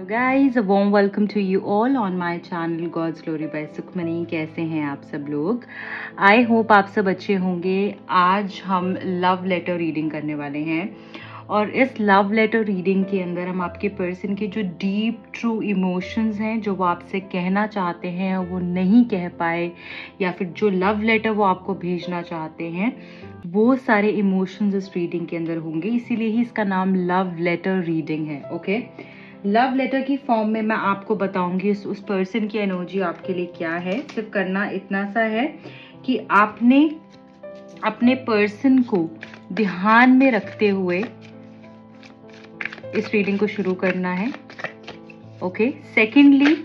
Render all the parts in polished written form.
Hello guys, a warm welcome to you all on my channel God's glory by Sukhmani. कैसे हैं आप सब लोग? आई होप आप सब अच्छे होंगे। आज हम लव लेटर रीडिंग करने वाले हैं और इस लव लेटर रीडिंग के अंदर हम आपके पर्सन के जो डीप ट्रू इमोशंस हैं, जो वो आपसे कहना चाहते हैं वो नहीं कह पाए, या फिर जो लव लेटर वो आपको भेजना चाहते हैं, वो सारे इमोशंस इस रीडिंग के अंदर होंगे। इसीलिए ही इसका नाम लव लेटर रीडिंग है। ओके, लव लेटर की फॉर्म में मैं आपको बताऊंगी उस पर्सन की एनर्जी आपके लिए क्या है। सिर्फ करना इतना सा है कि आपने अपने पर्सन को ध्यान में रखते हुए इस रीडिंग को शुरू करना है। ओके, सेकेंडली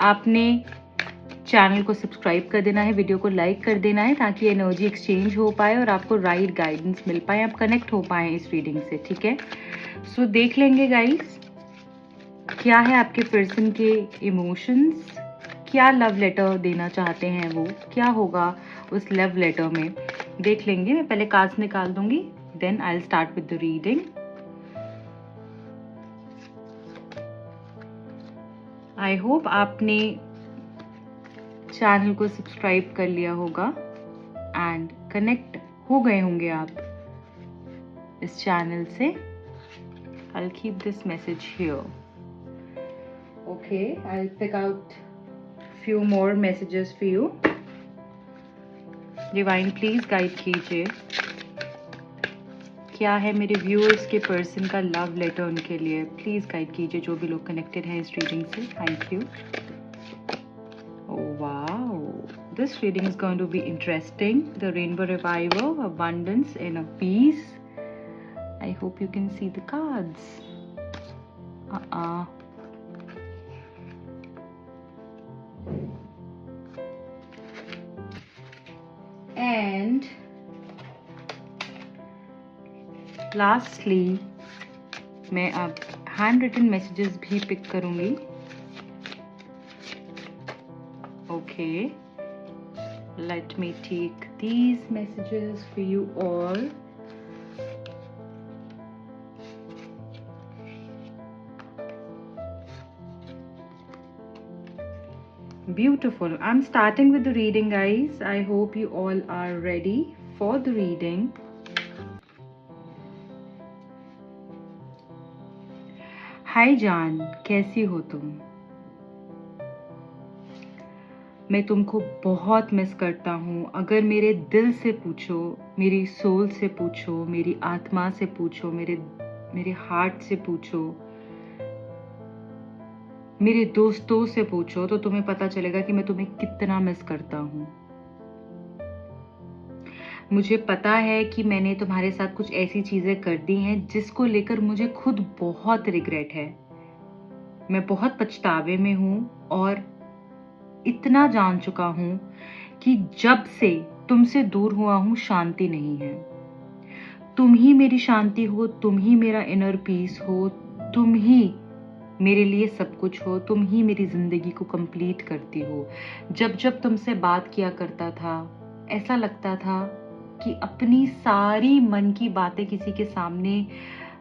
आपने चैनल को सब्सक्राइब कर देना है, वीडियो को लाइक कर देना है, ताकि एनर्जी एक्सचेंज हो पाए और आपको राइट गाइडेंस मिल पाए, आप कनेक्ट हो पाए इस रीडिंग से। ठीक है, सो देख लेंगे गाइस क्या है आपके पर्सन के इमोशंस, क्या लव लेटर देना चाहते हैं वो, क्या होगा उस लव लेटर में, देख लेंगे। मैं पहले कार्ड्स निकाल दूंगी, then I will start with the reading. I hope आपने चैनल को सब्सक्राइब कर लिया होगा एंड कनेक्ट हो गए होंगे आप इस चैनल से। I'll keep this message here. Okay, I'll pick out few more messages for you. Divine, please guide कीजिए क्या है मेरे व्यूअर्स के पर्सन का लव लेटर उनके लिए। प्लीज गाइड कीजिए जो भी लोग कनेक्टेड हैं इस रीडिंग से। Thank you. Oh wow, this reading is going to be interesting. The rainbow revival, abundance, inner peace. I hope you can see the cards. And lastly मैं अब हैंड रिटन मैसेजेस भी pick करूंगी। Okay, let me take these messages for you all. Beautiful. I'm starting with the reading, guys. I hope you all are ready for the reading. हाय जान, कैसी हो तुम? मैं तुमको बहुत मिस करता हूँ। अगर मेरे दिल से पूछो, मेरी सोल से पूछो, मेरी आत्मा से पूछो, मेरे हार्ट से पूछो, मेरे दोस्तों से पूछो, तो तुम्हें पता चलेगा कि मैं तुम्हें कितना मिस करता हूँ। मुझे पता है कि मैंने तुम्हारे साथ कुछ ऐसी चीजें कर दी हैं जिसको लेकर मुझे खुद बहुत रिग्रेट है। मैं बहुत पछतावे में हूँ और इतना जान चुका हूँ कि जब से तुमसे दूर हुआ हूँ शांति नहीं है। तुम ही मेरी शांति हो, तुम ही मेरा इनर पीस हो, तुम ही मेरे लिए सब कुछ हो, तुम ही मेरी जिंदगी को कंप्लीट करती हो। जब जब तुमसे बात किया करता था ऐसा लगता था कि अपनी सारी मन की बातें किसी के सामने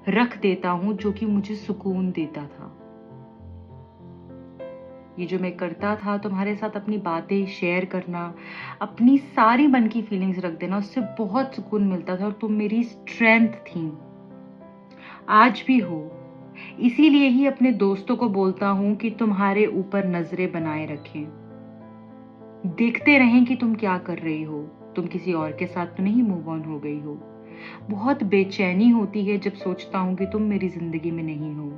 रख देता हूं, जो कि मुझे सुकून देता था। ये जो मैं करता था, तुम्हारे साथ अपनी बातें शेयर करना, अपनी सारी मन की फीलिंग्स रख देना, उससे बहुत सुकून मिलता था और तुम मेरी स्ट्रेंथ थी, आज भी हो। इसीलिए ही अपने दोस्तों को बोलता हूं कि तुम्हारे ऊपर नजरें बनाए रखें, देखते रहें कि तुम क्या कर रही हो, तुम किसी और के साथ तो नहीं मूव ऑन हो गई हो। बहुत बेचैनी होती है जब सोचता हूं कि तुम मेरी जिंदगी में नहीं हो।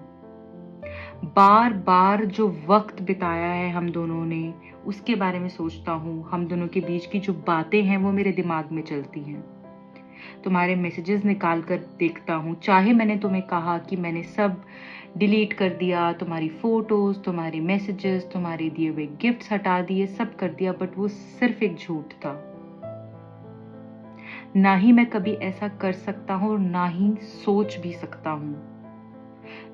बार बार जो वक्त बिताया है हम दोनों ने, उसके बारे में सोचता हूँ। हम दोनों के बीच की जो बातें हैं वो मेरे दिमाग में चलती हैं। तुम्हारे मैसेजेस निकाल कर देखता हूँ, चाहे मैंने तुम्हें कहा कि मैंने सब डिलीट कर दिया, तुम्हारी फोटोज, तुम्हारे मैसेजेस, तुम्हारे दिए हुए गिफ्ट्स हटा दिए, सब कर दिया, बट वो सिर्फ एक झूठ था। ना ही मैं कभी ऐसा कर सकता हूँ और ना ही सोच भी सकता हूँ।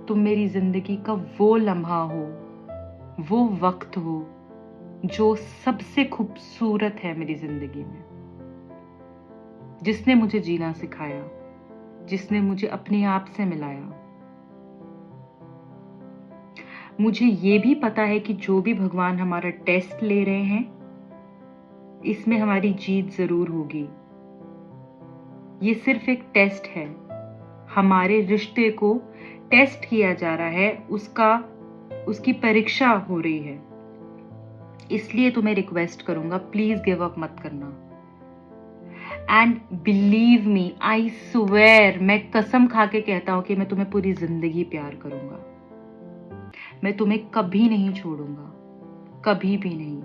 तुम मेरी जिंदगी का वो लम्हा हो, वो वक्त हो जो सबसे खूबसूरत है मेरी जिंदगी में, जिसने मुझे जीना सिखाया, जिसने मुझे अपने आप से मिलाया। मुझे ये भी पता है कि जो भी भगवान हमारा टेस्ट ले रहे हैं, इसमें हमारी जीत जरूर होगी। ये सिर्फ एक टेस्ट है, हमारे रिश्ते को टेस्ट किया जा रहा है, उसकी परीक्षा हो रही है। इसलिए तुम्हें रिक्वेस्ट करूंगा, प्लीज गिव अप मत करना। And believe me, I swear, मैं कसम खा के कहता हूं कि मैं तुम्हें पूरी जिंदगी प्यार करूंगा। मैं तुम्हें कभी नहीं छोड़ूंगा, कभी भी नहीं,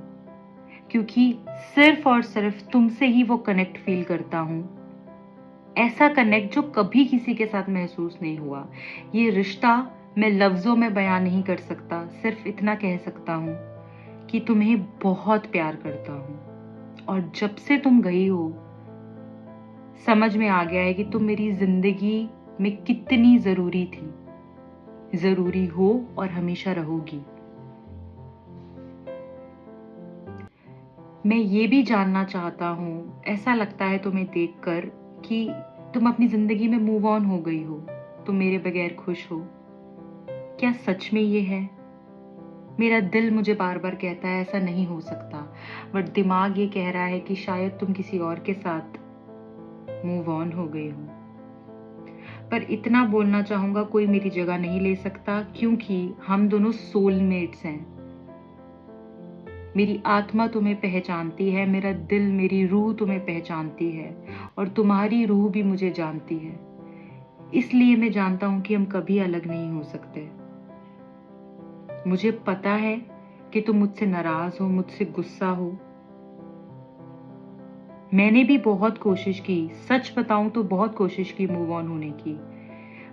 क्योंकि सिर्फ और सिर्फ तुमसे ही वो कनेक्ट फील करता हूं, ऐसा कनेक्ट जो कभी किसी के साथ महसूस नहीं हुआ। ये रिश्ता मैं लफ्जों में बयान नहीं कर सकता, सिर्फ इतना कह सकता हूं कि तुम्हें बहुत प्यार करता हूं। और जब से तुम गई हो, समझ में आ गया है कि तुम मेरी जिंदगी में कितनी जरूरी थी, जरूरी हो और हमेशा रहोगी। मैं ये भी जानना चाहता हूँ, ऐसा लगता है तुम्हें देखकर कि तुम अपनी जिंदगी में मूव ऑन हो गई हो, तुम मेरे बगैर खुश हो। क्या सच में ये है? मेरा दिल मुझे बार बार कहता है ऐसा नहीं हो सकता, बट दिमाग ये कह रहा है कि शायद तुम किसी और के साथ मूव ऑन हो गई हो। पर इतना बोलना चाहूंगा, कोई मेरी जगह नहीं ले सकता, क्योंकि हम दोनों सोलमेट्स हैं। मेरी आत्मा तुम्हें पहचानती है, मेरा दिल, मेरी रूह तुम्हें पहचानती है, और तुम्हारी रूह भी मुझे जानती है। इसलिए मैं जानता हूं कि हम कभी अलग नहीं हो सकते। मुझे पता है कि तुम मुझसे नाराज हो, मुझसे गुस्सा हो। मैंने भी बहुत कोशिश की, सच बताऊं तो बहुत कोशिश की मूव ऑन होने की,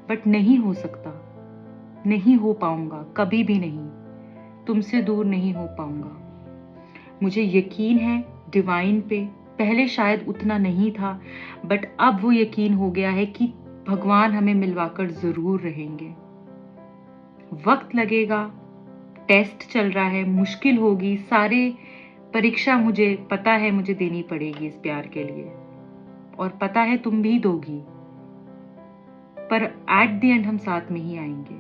बट नहीं हो सकता, नहीं हो पाऊंगा, कभी भी नहीं, तुमसे दूर नहीं हो पाऊंगा। मुझे यकीन है डिवाइन पे, पहले शायद उतना नहीं था, बट अब वो यकीन हो गया है कि भगवान हमें मिलवाकर जरूर रहेंगे। वक्त लगेगा, टेस्ट चल रहा है, मुश्किल होगी, सारे परीक्षा मुझे पता है मुझे देनी पड़ेगी इस प्यार के लिए, और पता है तुम भी दोगी, पर एट द एंड हम साथ में ही आएंगे।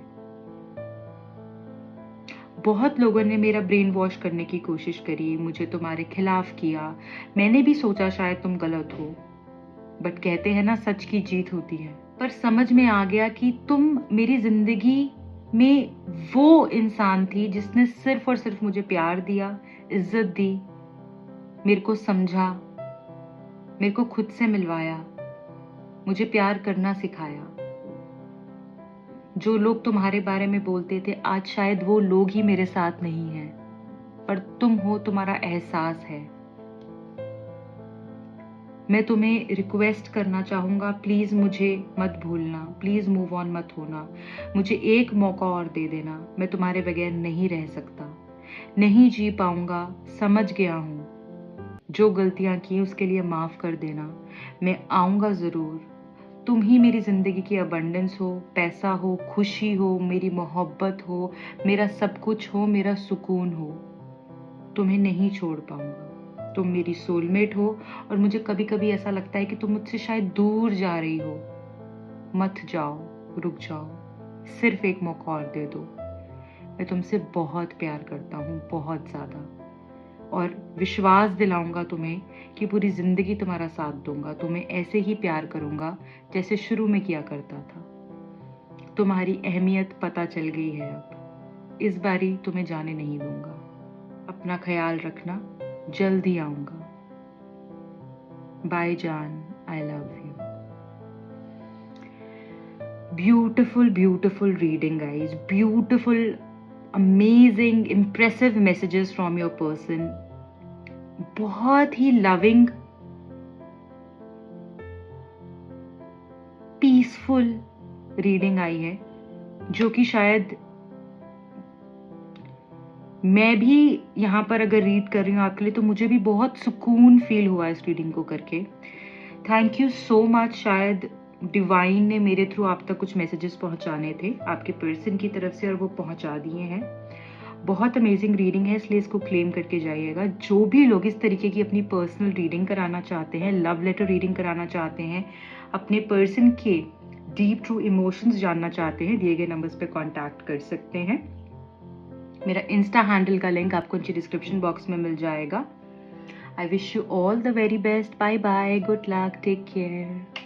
बहुत लोगों ने मेरा ब्रेन वॉश करने की कोशिश करी, मुझे तुम्हारे खिलाफ किया, मैंने भी सोचा शायद तुम गलत हो, बट कहते हैं ना सच की जीत होती है। पर समझ में आ गया कि तुम मेरी जिंदगी में वो इंसान थी जिसने सिर्फ और सिर्फ मुझे प्यार दिया, इज्जत दी, मेरे को समझा, मेरे को खुद से मिलवाया, मुझे प्यार करना सिखाया। जो लोग तुम्हारे बारे में बोलते थे, आज शायद वो लोग ही मेरे साथ नहीं हैं, पर तुम हो, तुम्हारा एहसास है। मैं तुम्हें रिक्वेस्ट करना चाहूंगा, प्लीज मुझे मत भूलना, प्लीज मूव ऑन मत होना, मुझे एक मौका और दे देना। मैं तुम्हारे बगैर नहीं रह सकता, नहीं जी पाऊंगा, समझ गया हूं, जो गलतियां की उसके लिए माफ कर देना। मैं आऊंगा जरूर, तुम ही मेरी जिंदगी की अबंडेंस हो, पैसा हो, खुशी हो, मेरी मोहब्बत हो, मेरा सब कुछ हो, मेरा सुकून हो। तुम्हें नहीं छोड़ पाऊंगा, तुम मेरी सोलमेट हो, और मुझे कभी कभी ऐसा लगता है कि तुम मुझसे शायद दूर जा रही हो। मत जाओ, रुक जाओ, सिर्फ एक मौका और दे दो। मैं तुमसे बहुत प्यार करता हूँ, बहुत ज्यादा, और विश्वास दिलाऊंगा तुम्हें कि पूरी जिंदगी तुम्हारा साथ दूंगा, तुम्हें ऐसे ही प्यार करूंगा जैसे शुरू में किया करता था। तुम्हारी अहमियत पता चल गई है अब, इस बारी तुम्हें जाने नहीं दूंगा। अपना ख्याल रखना, जल्द ही आऊंगा। बाय जान, I love you. Beautiful beautiful reading guys, beautiful, amazing, impressive messages from your person. बहुत ही लविंग, पीसफुल रीडिंग आई है, जो कि शायद मैं भी यहाँ पर अगर रीड कर रही हूँ आपके लिए, तो मुझे भी बहुत सुकून फील हुआ इस रीडिंग को करके। Thank you so much. शायद डिवाइन ने मेरे थ्रू आप तक कुछ मैसेजेस पहुंचाने थे आपके पर्सन की तरफ से, और वो पहुंचा दिए हैं। बहुत अमेजिंग रीडिंग है, इसलिए इसको क्लेम करके जाइएगा। जो भी लोग इस तरीके की अपनी पर्सनल रीडिंग कराना चाहते हैं, लव लेटर रीडिंग कराना चाहते हैं, अपने पर्सन के डीप ट्रू इमोशंस जानना चाहते हैं, दिए गए नंबर्स पे कांटेक्ट कर सकते हैं। मेरा इंस्टा हैंडल का लिंक आपको नीचे डिस्क्रिप्शन बॉक्स में मिल जाएगा। I wish you all the very best. Bye bye, good luck, take care.